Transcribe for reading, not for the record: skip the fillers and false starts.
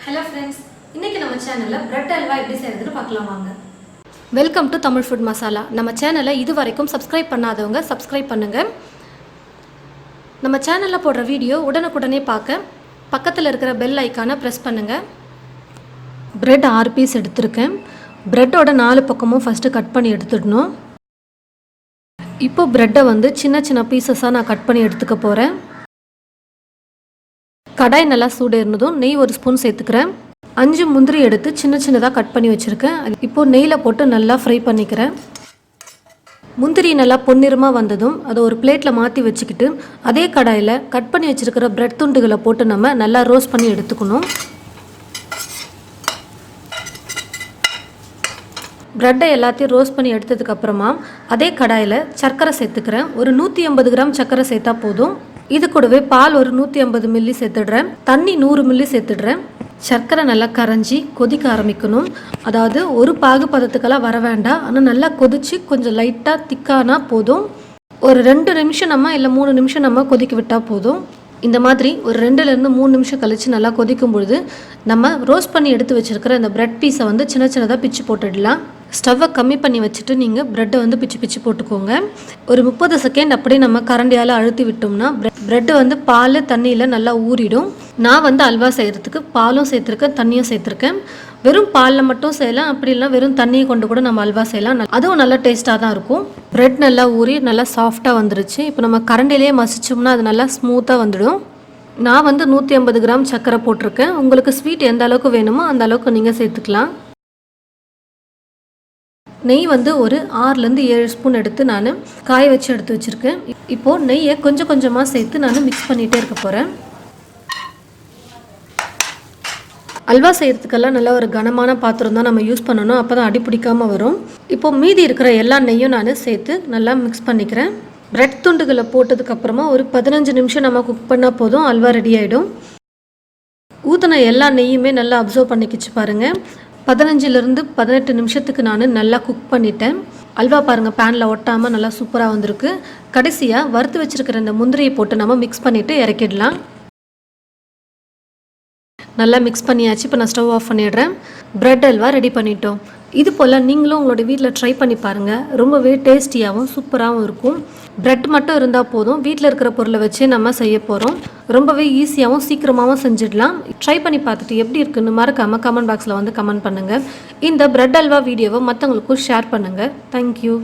Hello friends, இன்னைக்கு நம்ம சேனல்ல பிரெட் அல்வா எப்படி செய்யறதுன்னு பார்க்கலாம் வாங்க. Welcome to Tamil food masala. நம்ம சேனலை இதுவரைக்கும் சப்ஸ்கிரைப் பண்ணாதவங்க சப்ஸ்கிரைப் பண்ணுங்க. நம்ம சேனல்ல போடுற வீடியோ உடனுக்குடனே பார்க்க பக்கத்துல இருக்கிற பெல் ஐகானை பிரஸ் பண்ணுங்க. Bread 6 piece எடுத்துர்க்கேன். பிரெட்டோட 4 பக்கமும் ஃபர்ஸ்ட் கட் பண்ணி எடுத்துடணும். இப்போ பிரெட்டை வந்து சின்ன சின்ன பீசஸா நான் கட் பண்ணி எடுத்துக்க போறேன். கடாய் நல்லா சூடேறினதும் நெய் 1 ஸ்பூன் சேர்த்துக்கிறேன். 5 முந்திரி எடுத்து சின்ன சின்னதாக கட் பண்ணி வச்சுருக்கேன். இப்போ நெய்யில் போட்டு நல்லா ஃப்ரை பண்ணிக்கிறேன். முந்திரி நல்லா பொன்னிறமாக வந்ததும் அதை ஒரு பிளேட்டில் மாற்றி வச்சுக்கிட்டு அதே கடாயில் கட் பண்ணி வச்சுருக்கிற பிரெட் துண்டுகளை போட்டு நம்ம நல்லா ரோஸ்ட் பண்ணி எடுத்துக்கணும். பிரெட்டை எல்லாத்தையும் ரோஸ்ட் பண்ணி எடுத்ததுக்கப்புறமா அதே கடாயில் சர்க்கரை சேர்த்துக்கிறேன். ஒரு 180 கிராம் சர்க்கரை சேர்த்தா போதும். இது கூடவே பால் ஒரு 150 மில்லி சேர்த்துடுறேன். தண்ணி 100 மில்லி சேர்த்துடுறேன். சர்க்கரை நல்லா கரைஞ்சி கொதிக்க ஆரம்பிக்கணும். அதாவது ஒரு பாகு பதத்துக்கெல்லாம் வர வேண்டாம். ஆனால் நல்லா கொதிச்சு கொஞ்சம் லைட்டாக திக்கானா போதும். ஒரு 2 நிமிஷம் நம்ம இல்லை 3 நிமிஷம் நம்ம கொதிக்க விட்டால் போதும். இந்த மாதிரி ஒரு 2லேருந்து 3 நிமிஷம் கழித்து நல்லா கொதிக்கும் பொழுது நம்ம ரோஸ்ட் பண்ணி எடுத்து வச்சுருக்கிற இந்த பிரெட் பீஸை வந்து சின்ன சின்னதாக பிச்சு போட்டுடலாம். ஸ்டவ்வை கம்மி பண்ணி வச்சுட்டு நீங்கள் ப்ரெட்டை வந்து பிச்சு பிச்சு போட்டுக்கோங்க. ஒரு 30 செகண்ட் அப்படியே நம்ம கரண்டியால் அழுத்தி விட்டோம்னா ப்ரெட்டு வந்து பால் தண்ணியில் நல்லா ஊறிடும். நான் வந்து அல்வா செய்கிறதுக்கு பாலும் சேர்த்துருக்கேன், தண்ணியும் சேர்த்துருக்கேன். வெறும் பாலில் மட்டும் செய்யலாம், அப்படி இல்லைனா வெறும் தண்ணியை கொண்டு கூட நம்ம அல்வா செய்யலாம். அதுவும் நல்லா டேஸ்ட்டாக தான் இருக்கும். ப்ரெட் நல்லா ஊறி நல்லா சாஃப்டாக வந்துருச்சு. இப்போ நம்ம கரண்டிலேயே மசிச்சோம்னா அது நல்லா ஸ்மூத்தாக வந்துடும். நான் வந்து 150 கிராம் சர்க்கரை போட்டிருக்கேன். உங்களுக்கு ஸ்வீட் எந்த அளவுக்கு வேணுமோ அந்த அளவுக்கு நீங்கள் சேர்த்துக்கலாம். நெய் வந்து ஒரு 6லேருந்து 7 ஸ்பூன் எடுத்து நான் காய வச்சு எடுத்து வச்சுருக்கேன். இப்போது நெய்யை கொஞ்சம் கொஞ்சமாக சேர்த்து நான் மிக்ஸ் பண்ணிகிட்டே இருக்க போகிறேன். அல்வா செய்கிறதுக்கெல்லாம் நல்லா ஒரு கனமான பாத்திரம் தான் நம்ம யூஸ் பண்ணணும். அப்போ தான் அடி பிடிக்காமல் வரும். இப்போது மீதி இருக்கிற எல்லா நெய்யும் நான் சேர்த்து நல்லா மிக்ஸ் பண்ணிக்கிறேன். பிரெட் துண்டுகளை போட்டதுக்கப்புறமா ஒரு 15 நிமிஷம் நம்ம குக் பண்ணால் போதும், அல்வா ரெடி ஆகிடும். ஊற்றின எல்லா நெய்யுமே நல்லா அப்சர்வ் பண்ணிக்கிச்சு பாருங்கள். 15லேருந்து 18 நிமிஷத்துக்கு நான் நல்லா குக் பண்ணிட்டேன். அல்வா பாருங்கள் பேனில் ஒட்டாமல் நல்லா சூப்பராக வந்திருக்கு. கடைசியாக வறுத்து வச்சுருக்கிற இந்த முந்திரியை போட்டு நம்ம மிக்ஸ் பண்ணிவிட்டு இறக்கிடலாம். நல்லா மிக்ஸ் பண்ணியாச்சு. இப்போ நான் ஸ்டவ் ஆஃப் பண்ணிடுறேன். பிரெட் அல்வா ரெடி பண்ணிட்டோம். இது போல் நீங்களும் உங்களோட வீட்டில் ட்ரை பண்ணி பாருங்கள். ரொம்பவே டேஸ்டியாகவும் சூப்பராகவும் இருக்கும். பிரெட் மட்டும் இருந்தால் போதும், வீட்டில் இருக்கிற பொருளை வச்சே நம்ம செய்ய போகிறோம். ரொம்பவே ஈஸியாகவும் சீக்கிரமாகவும் செஞ்சிடலாம். ட்ரை பண்ணி பார்த்துட்டு எப்படி இருக்குன்னு மறக்காமல் கமெண்ட் பாக்ஸில் வந்து கமெண்ட் பண்ணுங்கள். இந்த பிரெட் அல்வா வீடியோவை மற்றவங்களுக்கும் ஷேர் பண்ணுங்கள். தேங்க்யூ.